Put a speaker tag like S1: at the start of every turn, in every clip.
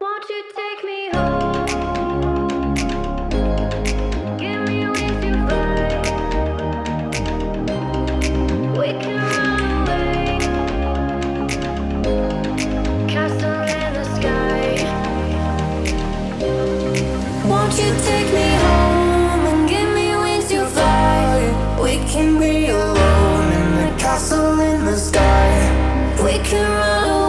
S1: Won't you take me home? Give me wings to fly. We can run away. Castle in the sky. Won't you take me home and give me wings to fly? We can be alone in the castle in the sky. We can run away.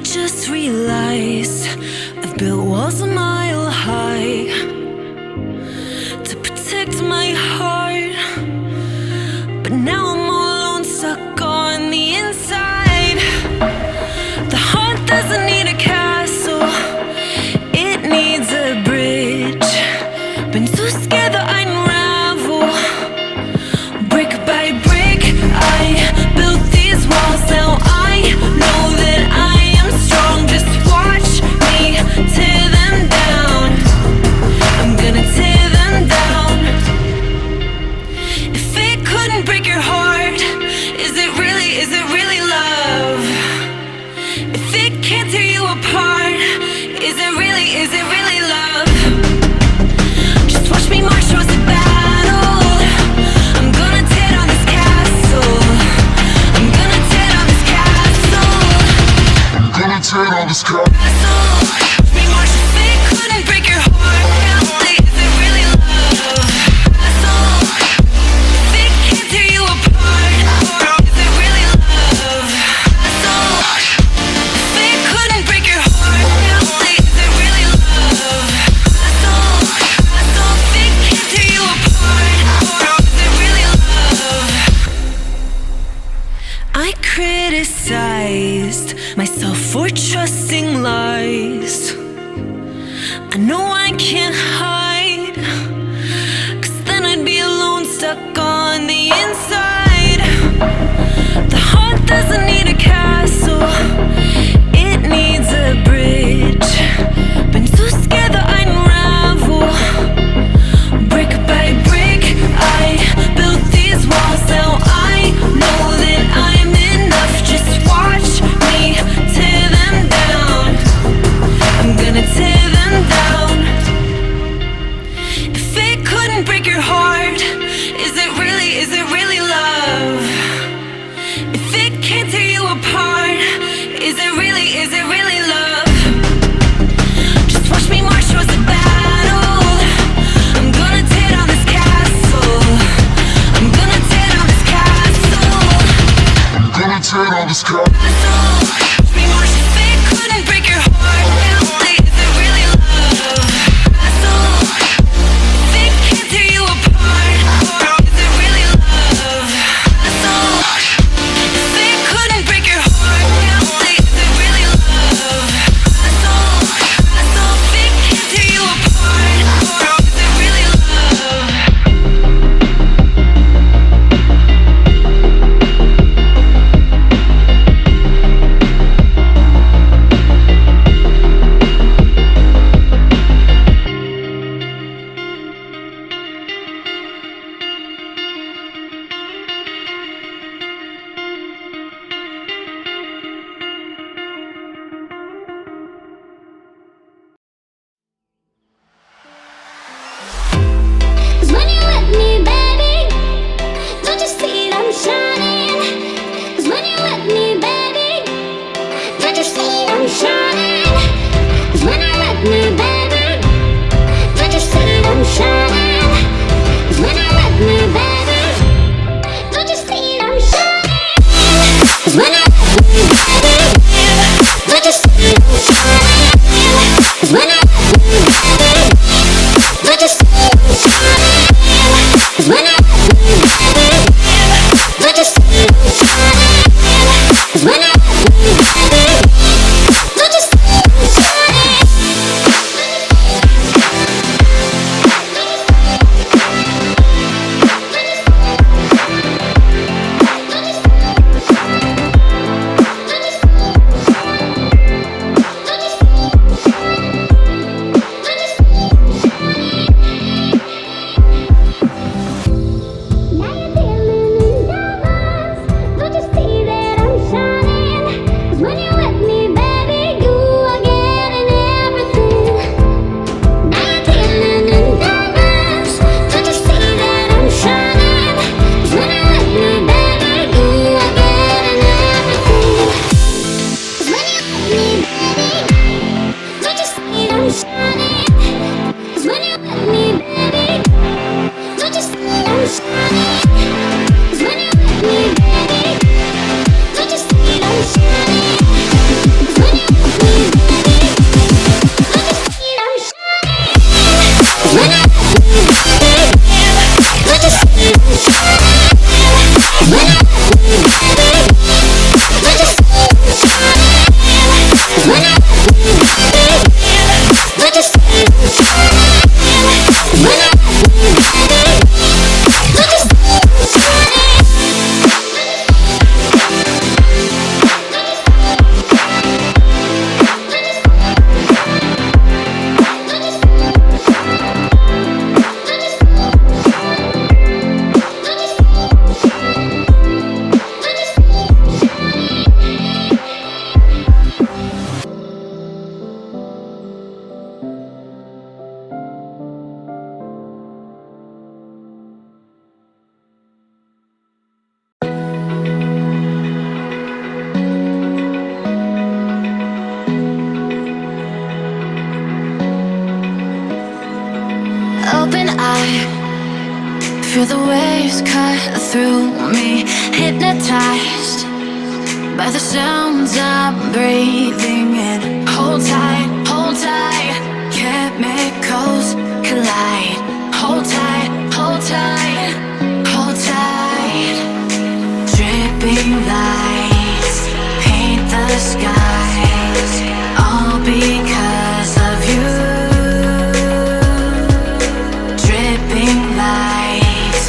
S2: Just realized I've built walls a mile high to protect my heart, but now I'm all alone, stuck on the inside. The heart doesn't need a castle, it needs a bridge. Been too scared that I'd unravel. Brick by brick, I built these walls. Now I know that I strong, just watch me tear them down. I'm gonna tear them down. If it couldn't break your heart, is it really love? If it can't tear you apart, is it really love? Just watch me march towards the battle. I'm gonna tear down this castle. I'm gonna tear down this castle.
S3: Gonna tear down this castle.
S2: We march if it couldn't break your heart. Is it really love? If it can't tear you apart, is it really love? If it couldn't break your heart, is it really love? If it can't tear you apart, is it really love? I criticized myself for trusting lies. I know I can't hide, 'cause then I'd be alone, stuck on the inside. The heart doesn't need a castle, it needs a bridge. Been too scared that I'd unravel. Brick by brick, I built these walls. Now I know that I'm enough. Just watch me tear them down. I'm gonna tear them down. is it really love? Just watch me march towards the battle. I'm gonna tear down this castle. I'm gonna tear down this castle.
S3: I'm gonna tear down this castle.
S2: Watch me march. If it couldn't break your heart, is it really love? Castle. If it can't tear you apart, is it really love? Castle. If it couldn't break your heart, is it really love? Castle. If it can't tear you apart, is it really love?
S4: Cause when you're with me, baby, don't you see that I'm shining? Cause when you're with me, baby, don't you see that I'm shining? Cause when you're with me, baby, don't you see that I'm shining? Cause when you're with me, baby, don't you see that I'm shining? Cause when you're with me, baby, don't you see that I'm shining? Cause when you're with me, baby, don't you see that I'm shining? Cause when you're with me, baby, don't you see that I'm shining? Cause when you're with me, baby, don't you see that I'm shining? Now you're dealing in diamonds. Don't you see that I'm shining? Cause when you're with me, baby, you are getting everything. Now you're dealing in diamonds. Don't you see that I'm shining? Cause when you're with me, baby, you are getting everything. Cause when you're with me, baby, don't you see that I'm shining? Cause when you're with me, baby, don't you see that I'm shining? Cause when you're with me, baby, don't you see that I'm shining? Cause when you're with me, baby, don't you see that I'm shining? Cause when you're with me, baby, don't you see that I'm shining? Cause when you're with me, baby, don't you see that I'm shining? Cause when you're with me, baby, don't you see that I'm shining? Cause when you're with me, baby, don't you see that I'm shining?
S2: Open eye, feel the waves cut through me. Hypnotized by the sounds I'm breathing in. Hold tight, hold tight. Chemicals collide. Hold tight, hold tight, hold tight. Dripping lights paint the skies, all because of you. Dripping lights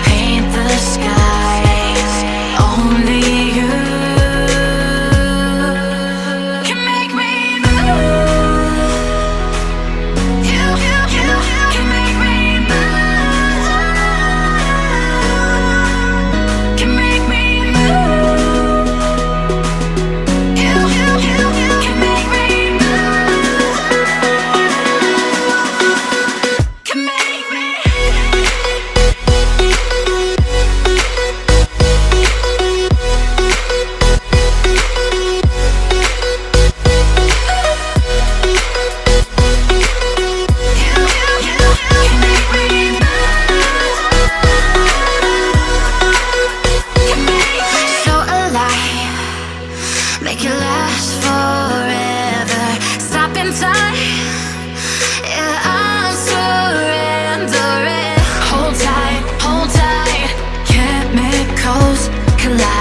S2: paint the skies, only you can make me move. You can make me move. Can make me move. toes collide.